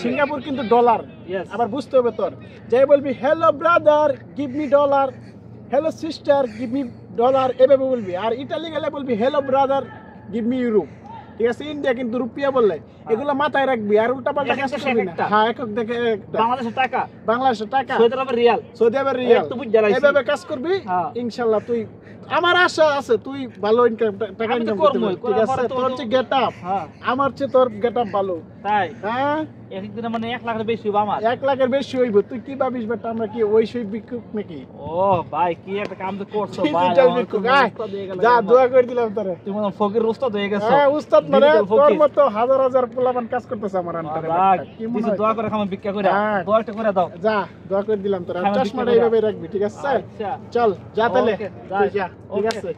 Singapore কিন্তু dollar আবার বুঝতে হবে তোর যে বলবি hello brother give me dollar hello sister give me dollar এভাবে বলবি আর ইতালি গেলে বলবি hello brother give me euro ঠিক আছে ইন্ডিয়া কিন্তু রুপিয়া বললে এগুলো মাথায় রাখবি আর উল্টা পাল্টা কাজ করবি না হ্যাঁ একক দেখে বাংলাদেশের টাকা সৌদি আরবের রিয়াল এভাবে কাজ করবি ইনশাআল্লাহ তুই আমার আশা আছে তুই ভালো টাকা ইনকাম করতে পারবি ঠিক আছে তোর যে গেটআপ আমার চেয়ে তোর গেটআপ ভালো তাই হ্যাঁ একদিন মানে 1 লাখের বেশি হইব আমার 1 লাখের বেশি হইব তুই কি ভাবিস বেটা আমরা কি ওই সই বিকুক নাকি ও ভাই কি একটা কাম তো করছো ভাই যা দোয়া করে দিলাম তোরে তুই মনে ফকির উস্তাদ হয়ে গেছো হ্যাঁ উস্তাদ মানে তোর মত হাজার হাজার পোলাপান কাজ করতেছে আমার আন্টারে কি মনে দোয়া করে খাম ভিক্ষা করে দোয়াটা করে দাও যা দোয়া করে দিলাম তোরে চশমাটা এইভাবে রাখবি ঠিক আছে চল যা তাহলে যা ঠিক আছে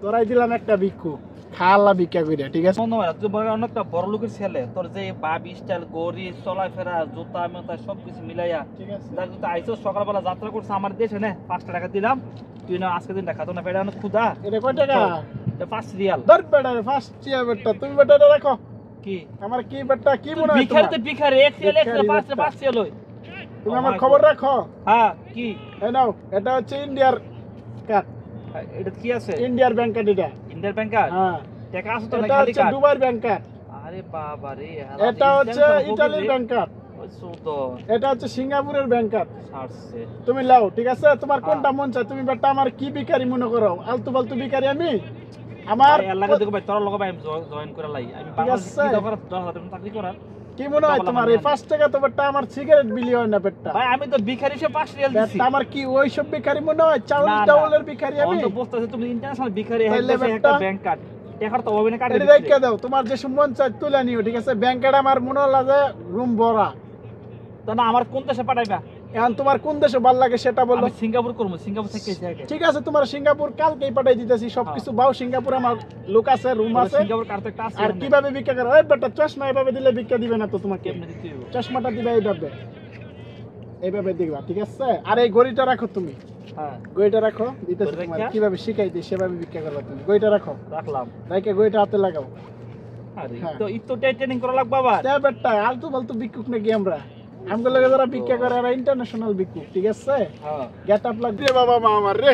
দোয়াই দিলাম একটা ভিক্ষু খালা ভিক্ষা কইরা ঠিক আছে বন্ধু তুই বড় অনেকটা বড় লোকের ছেলে তোর যে বাবি স্টাইল গড়ি চলাফেরা জুতা মেতা সবকিছু মিলাইয়া ঠিক আছে দেখ তুই আইছো সকালবেলা যাত্রা করছ আমার দেশে নে 5 টাকা দিলাম তুই না আজকে দিন দেখাতো না পেড়া অনেক ক্ষুধা এটা কয় টাকা এটা 5 রিয়াল ধর পেড়া 5 রিয়াল বেটা তুমি বেটাটা রাখো কি আমার কি বেটা কি মনে হয় ভিখারি তো ভিখারি 1 রিয়াল 5 রিয়াল হই তুমি আমার খবর রাখো হ্যাঁ কি এই নাও এটা হচ্ছে ইন্ডিয়ার কার্ড এটা কি আছে ইন্ডিয়ার ব্যাংক কার্ড এটা ইন্ডিয়ার ব্যাংক কার্ড হ্যাঁ টাকা আছে তো না খালি কার্ড দুবাইয়ের ব্যাংক কার্ড আরে বাবা রে এটা হচ্ছে ইতালির ব্যাংক কার্ড এটা হচ্ছে সিঙ্গাপুরের ব্যাংক কার্ড ছাড়ছে তুমি লাও ঠিক আছে তোমার কোনটা মন চায় তুমি বেটা আমার কি ভিখারি মনে করো আলতু ফালতু ভিখারি আমি আমার আল্লাহ দেখো ভাই তোর লগে ভাই আমি জয়েন করে লাই আমি বাংলাদেশে কি দরকার 10,000 টাকা চাকরি করার কি মনে হয় তোমার এই 5 টাকা তো বেটা আমার সিগারেট বিলি হয় না বেটা ভাই আমি তো ভিখারি সে 5 রিয়াল দিছি আমার কি ওই সব ভিখারি মনে হয় চাউল ডাউলের ভিখারি আমি তো বুঝতাছি তুমি ইন্টারন্যাশনাল ভিখারি একটা ব্যাংক কার্ড টাকার তো হবে না কার্ড রেখে দাও তোমার যে মন চায় তুলে নিও ঠিক আছে ব্যাংক কার্ড আমার মনে লাগে রুম ভরা তো না আমার কোন দেশে পাঠাইবা এখন তোমার কোন দেশে ভালো লাগে সেটা বলো আমি সিঙ্গাপুর করব সিঙ্গাপুর থেকে যাই ঠিক আছে তোমার সিঙ্গাপুর কালকেই পাঠাই দিতেছি সবকিছু বাও সিঙ্গাপুর আমার লোক আছে রুম আছে সিঙ্গাপুর কার্ড একটা আছে আর কিভাবে ভিক্ষা করো এই বেটা চশমা এভাবে দিলে ভিক্ষা দিবে না তো তোমাকে এমনি দিতে হবে চশমাটা দিবা এইভাবে দিবা ঠিক আছে আর এই ঘড়িটা রাখো তুমি হ্যাঁ ঘড়িটা রাখো দিতেছি তোমার কিভাবে শিখাই দিই সেভাবে ভিক্ষা করবা তুমি ঘড়িটা রাখো রাখলাম রাখে ঘড়িটা হাতে লাগাও আরে তো ইতো ট্রেনিং করা লাগবে বাবা তে বেটা আলতু ফালতু ভিক্ষুক নাকি আমরা আমগো লাগে যারা ভিক্ষা করে আর ইন্টারন্যাশনাল ভিক্ষুক ঠিক আছে হ্যাঁ গেটআপ লাগবে বাবা মা আমার রে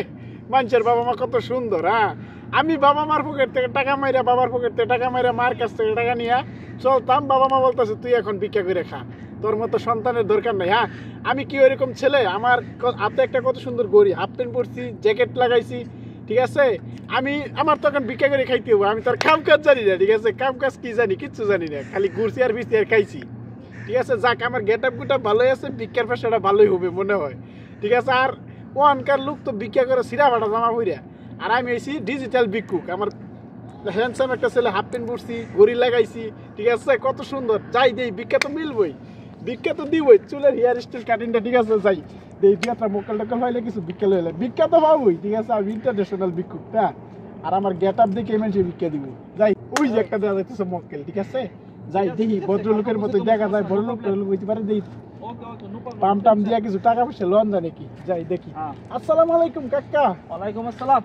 মানুষের বাবা মা কত সুন্দর হ্যাঁ আমি বাবা মার পকেট থেকে টাকা মাইরা বাবার পকেট থেকে টাকা মাইরা মার কাছ থেকে টাকা নিয়া চলতাম বাবা মা বলতেছে তুই এখন ভিক্ষা করে খা তোর মতো সন্তানের দরকার নাই হ্যাঁ আমি কি ওইরকম ছেলে আমার হাতে একটা কত সুন্দর গড়ি হাফ প্যান্ট পরছি জ্যাকেট লাগাইছি ঠিক আছে আমি আমার তখন ভিক্ষা করে খাইতে হবে আমি তোর কাম কাজ জানি না ঠিক আছে কাম কাজ কি জানি কিচ্ছু জানি না খালি ঘুরছি আর বিচি আর খাইছি ঠিক আছে যাক আমার গেটআপ গুটা ভালোই আছে ভিক্ষার পেশাটা ভালোই হবে মনে হয় ঠিক আছে আর ওয়ানকার লোক তো ভিক্ষা করে সিরা ফাটা জামা পইরা আর আমি এসি ডিজিটাল ভিক্ষুক আমার হ্যান্ডসাম একটা ছেলে হাফ প্যান্ট পরছি ঘড়ি লাগাইছি ঠিক আছে কত সুন্দর যাই দেই ভিক্ষা তো মিলবই ভিক্ষা তো দিবই চুলের হেয়ার স্টাইল কাটিংটা ঠিক আছে যাই দেই দিয়াটা মোকাল টোকাল হইলে কিছু ভিক্ষা লইলে ভিক্ষা তো পাবই ঠিক আছে আমি ইন্টারন্যাশনাল ভিক্ষুক তা আর আমার গেটআপ দেখে মানুষ ভিক্ষা দিব যাই ওই যে একটা দেওয়া যাইতেছে মক্কেল ঠিক আছে যাই দেখি ভদ্রলোকের মতো দেখা যায় বড় লোক হইতে পারে দেই পাম টাম দিয়া কিছু টাকা পয়সা লোন দেয় নাকি যাই দেখি আসসালামু আলাইকুম কাকা ওয়ালাইকুম আসসালাম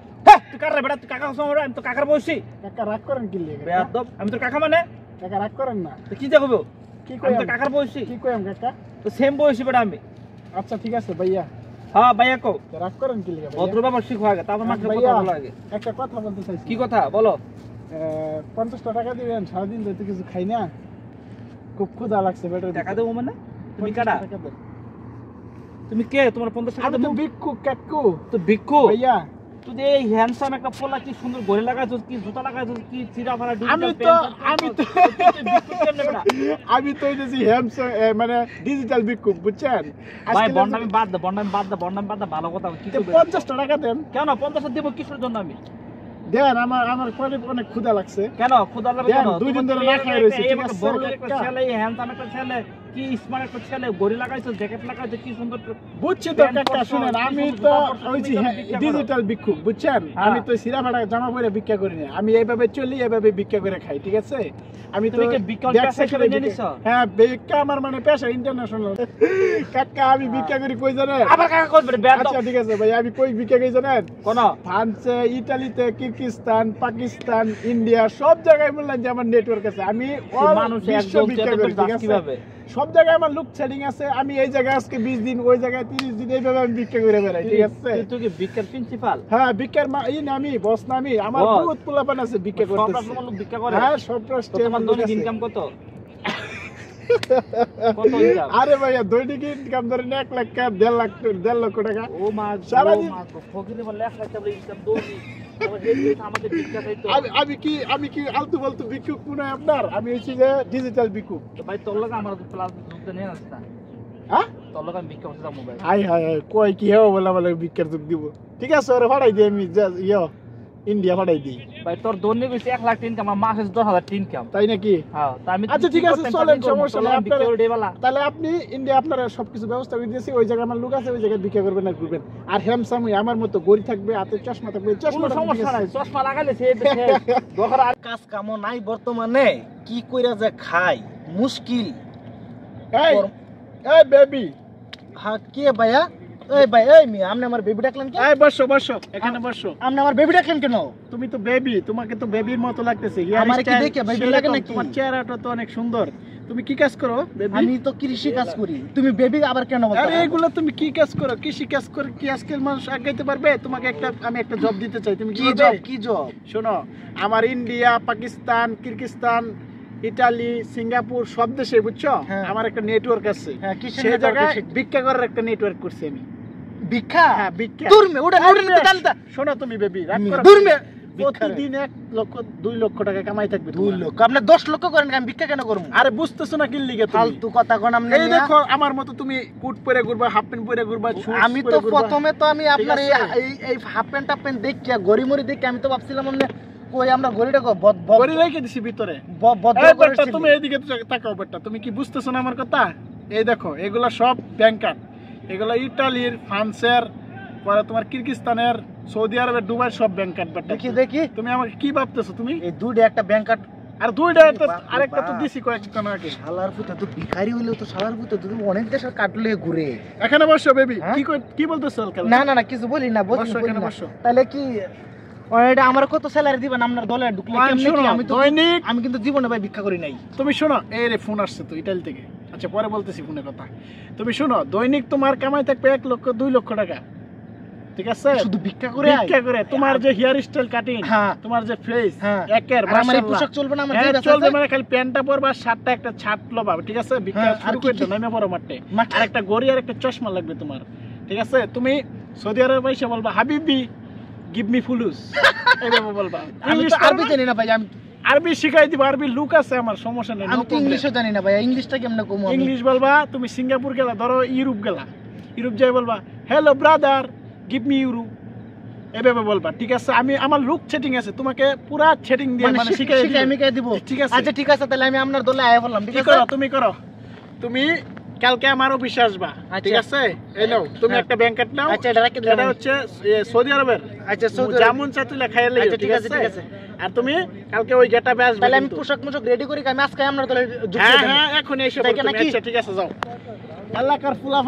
তুই কার রে বেটা তুই কাকা সময় আমি তো কাকার বয়সী কাকা রাগ করেন কি লাগে বেয়াদব আমি তো কাকা মানে কাকা রাগ করেন না তো কি দেখবো কি কই আমি তো কাকার বয়সী কি কই আমি কাকা তো সেম বয়সী বেটা আমি আচ্ছা ঠিক আছে ভাইয়া হ্যাঁ ভাইয়া কও রাগ করেন কি লাগে ভদ্র বাবা শিখ হয়ে গেছে তারপর মাত্র কথা বলা লাগে একটা কথা বলতে চাইছি কি কথা বলো 50 টাকা দিবেন সারাদিন ধরে কিছু খাই না খুব ক্ষুধা লাগছে বেটা টাকা দেবো মানে তুমি কাটা তুমি কে তোমার 50 টাকা দেবো ভিক্ষু কাকু তো ভিক্ষু ভাইয়া তুই এই হ্যান্ডসাম একটা পোলা কি সুন্দর ঘড়ি লাগাইছস কি জুতা লাগাইছস কি চিরা ফাড়া ডিজিটাল আমি তো এই হ্যান্ডসাম মানে ডিজিটাল ভিক্ষু বুঝছেন ভাই বন্ডামি বাদ দে বন্ডামি বাদ দে ভালো কথা কি 50 টাকা দেন কেন 50 দেব কিসের জন্য আমি দেন আমার পরে অনেক ক্ষুধা লাগছে কেন ক্ষুধা লাগবে কেন দুই দিন ধরে না খাই রইছি ঠিক আছে বড় একটা ছেলে হ্যান্ডসাম একটা ছেলে কি স্মার্ট একটা ছেলে ঘড়ি লাগাইছো জ্যাকেট লাগাইছো কি সুন্দর বুঝছি তো কাকা শুনেন আমি তো ওই যে ডিজিটাল ভিক্ষু বুঝছেন আমি তো সিরা ফাটা জামা পরে ভিক্ষা করি না আমি এইভাবে চলি এইভাবে ভিক্ষা করে খাই ঠিক আছে আমি তো ভিক্ষা পেশা করে নিছো হ্যাঁ ভিক্ষা আমার মানে পেশা ইন্টারন্যাশনাল কাকা আমি ভিক্ষা করি কই জানেন আবার কাকা কই বেয়াদ আচ্ছা ঠিক আছে ভাই আমি কই ভিক্ষা কই জানেন কোন ফ্রান্সে ইতালিতে কিরগিজস্তান পাকিস্তান ইন্ডিয়া সব জায়গায় বললাম যে আমার নেটওয়ার্ক আছে আমি মানুষ একদম ভিক্ষা করি ঠিক আছে কিভাবে সব জায়গায় আমার লুক সেটিং আছে। আমি এই জায়গায় আজকে 20 দিন, ওই জায়গায় 30 দিন, এইভাবে আমি ভিক্ষা করে বেড়াই। ঠিক আছে? তুই কি ভিক্ষার প্রিন্সিপাল? হ্যাঁ, ভিক্ষার আমি বস না, আমার বহুত পোলাপান আছে ভিক্ষা করতেছে। সব রকম লোক ভিক্ষা করে? হ্যাঁ, সব রাষ্ট্রে তোমার দৈনিক ইনকাম কত? কত ইনকাম? আরে ভাইয়া, দৈনিক ইনকাম ধরেন 1 লাখ টাকা, 1.5 লক্ষ টাকা। ও মা, সারাদিন ফকিরে বলে 1 লাখ টাকা ইনকাম দৈনিক। আমাদের ভিক্ষা চাইতো। আমি কি আলতু ফালতু ভিক্ষুক মনে হয় আপনার? আমি হচ্ছি যে ডিজিটাল ভিক্ষুক। তো ভাই তোর লাগে আমার প্লাস ঢুকতে নেই না। হ্যাঁ, তোর লাগে আমি ভিক্ষা করতে যাবো ভাই। হাই হাই হাই, কই কি হবে বলে ভিক্ষার যোগ দিব। ঠিক আছে, ওরে ফাড়াই দিই আমি, ইন্ডিয়া ফাড়াই দিই। ভাই তোর দৈনিক হইছে 1 লাখ ইনকাম, আমার মাসে 10,000 ইনকাম। তাই নাকি? হ্যাঁ, তা আমি আচ্ছা ঠিক আছে, চলেন, সমস্যা নাই। ভিক্ষা করে দেবালা। তাহলে আপনি ইন্ডিয়া আপনারা সবকিছু ব্যবস্থা করে দিয়েছি। ওই জায়গায় আমার লোক আছে, ওই জায়গায় ভিক্ষা করবেন আর ঘুরবেন। আর হ্যামসাম আমার মতো গড়ি থাকবে, হাতে চশমা থাকবে। কোনো সমস্যা নাই, চশমা লাগাইলে সে দরকার আর কাজ কামও নাই বর্তমানে। কি কইরা যে খাই মুশকিল। এই বেবি। হ্যাঁ, কে ভাইয়া? এই ভাই, এই মি আপনি আমার বেবি ডাকলেন কেন? এই বসো, এখানে বসো। আপনি আমার বেবি ডাকলেন কেন? তুমি তো বেবি, তোমাকে তো বেবির মতো লাগতেছে। আমার কি দেখে বেবি লাগে নাকি? তোমার চেহারাটা তো অনেক সুন্দর। তুমি কি কাজ করো বেবি? আমি তো কৃষি কাজ করি। তুমি বেবি আবার কেন বলছো? আরে এগুলো তুমি কি কাজ করো? কৃষি কাজ করে কি আজকাল মানুষ আগাইতে পারবে? তোমাকে আমি একটা জব দিতে চাই। তুমি কি জব? শোনো, আমার India, Pakistan, Kyrgyzstan, Italy, Singapore সব দেশে, বুঝছো, আমার একটা নেটওয়ার্ক আছে। সেই জায়গায় ভিক্ষা করার একটা নেটওয়ার্ক করছি আমি। ভিক্ষা? হ্যাঁ, ভিক্ষা। দূরমে ওটা তালতা। শোনো তুমি বেবি, রাগ করো। দূরমে প্রতিদিন 1 লক্ষ 2 লক্ষ টাকা কামাই থাকবে। 2 লক্ষ? আপনি 10 লক্ষ করেন, আমি ভিক্ষা কেন করব? আরে বুঝতেছো না কি লিগে তুমি? ফালতু কথা কোন আপনি? এই দেখো, আমার মতো তুমি কোট পরে ঘুরবা, হাফ প্যান্ট পরে ঘুরবা, আমি তো প্রথমে তো আমি আপনার এই হাফ প্যান্ট দেখিয়া গরিমরি দেখি আমি তো ভাবছিলাম আপনি কই আমরা গরিটা গরি রেখে দিছি ভিতরে। তুমি এইদিকে তাকাও বেটা, তুমি কি বুঝতেছো না আমার কথা? এই দেখো, এগুলা সব ব্যাংকার। এগুলা ইতালির, ফ্রান্সের, পরে তোমার কিরগিজস্তানের, সৌদি আরবের, দুবাইয়ের সব ব্যাংক কার্ড। দেখি তুমি আমাকে কি ভাবতেছো? তুমি এই দুইটা একটা ব্যাংক কার্ড আর দুইটা আরেকটা তো দিছি কয়েকক্ষণ আগে। শালার পুতে তো ভিখারি হইলো তো, শালার পুতে তো অনেক দেশের কার্ড লয়ে ঘুরে। এখানে বসো বেবি। কি বলতেছো? না কিছু বলি না, বসো। তাহলে কি এটা আমার কত স্যালারি দিবেন আপনার দলে ঢুকলে? আমি কিন্তু জীবনে ভাই ভিক্ষা করি নাই। তুমি শোনো, এই রে ফোন আসছে তো ইতালি থেকে। আচ্ছা, পরে বলতেছি ফোনের কথা। তুমি শোনো, দৈনিক তোমার কামাই থাকবে 1 লক্ষ 2 লক্ষ টাকা। ঠিক আছে? শুধু ভিক্ষা করে তোমার যে হেয়ার স্টাইল কাটিং, তোমার যে ফেস একের আমার পোশাক চলবে না? আমার চলবে মানে খালি প্যান্টটা পরবা, শার্টটা একটা ছাট লবা। ঠিক আছে? ভিক্ষা শুরু করে দাও, নামে পড়ো মাঠে। আর একটা গড়ি আর একটা চশমা লাগবে তোমার। ঠিক আছে? তুমি সৌদি আরবে এসে বলবা, হাবিবি গিভ মি ফুলুস, এইভাবে বলবা। ইংলিশ আরবি জানি না ভাই, আমি আরবি শিখাই দিব। আরবি লুক আছে আমার, সমস্যা নেই। আমি তো ইংলিশও জানি না ভাই, ইংলিশটা কেমনে কমু? ইংলিশ বলবা। তুমি সিঙ্গাপুর গেলা, ধরো ইউরোপ গেলা, ইউরোপ যাই বলবা, hello brother give me euro, এভাবে বলবা। ঠিক আছে? আমি আমার লুক সেটিং আছে, তোমাকে পুরা সেটিং দিয়ে মানে শিখাই দিব। ঠিক আছে? আচ্ছা ঠিক আছে, তাহলে আমি আপনার দলে আয়া বললাম। ঠিক আছে, তুমি করো। তুমি কালকে আমার অফিসে আসবা। ঠিক আছে? এই নাও, তুমি একটা ব্যাংক কার্ড নাও। আচ্ছা, এটা হচ্ছে সৌদি আরবের। আচ্ছা, সৌদি জামুন চা তুলে খাইয়ে লইও। ঠিক আছে? আর তুমি কালকে ওই গেটআপে আসবে। তাহলে আমি পোশাক রেডি করি, আমি আজকে আপনার দলে যুক্ত হই। হ্যাঁ, এখন এসে বলতে। আচ্ছা ঠিক আছে, যাও। এলাকার ফুলা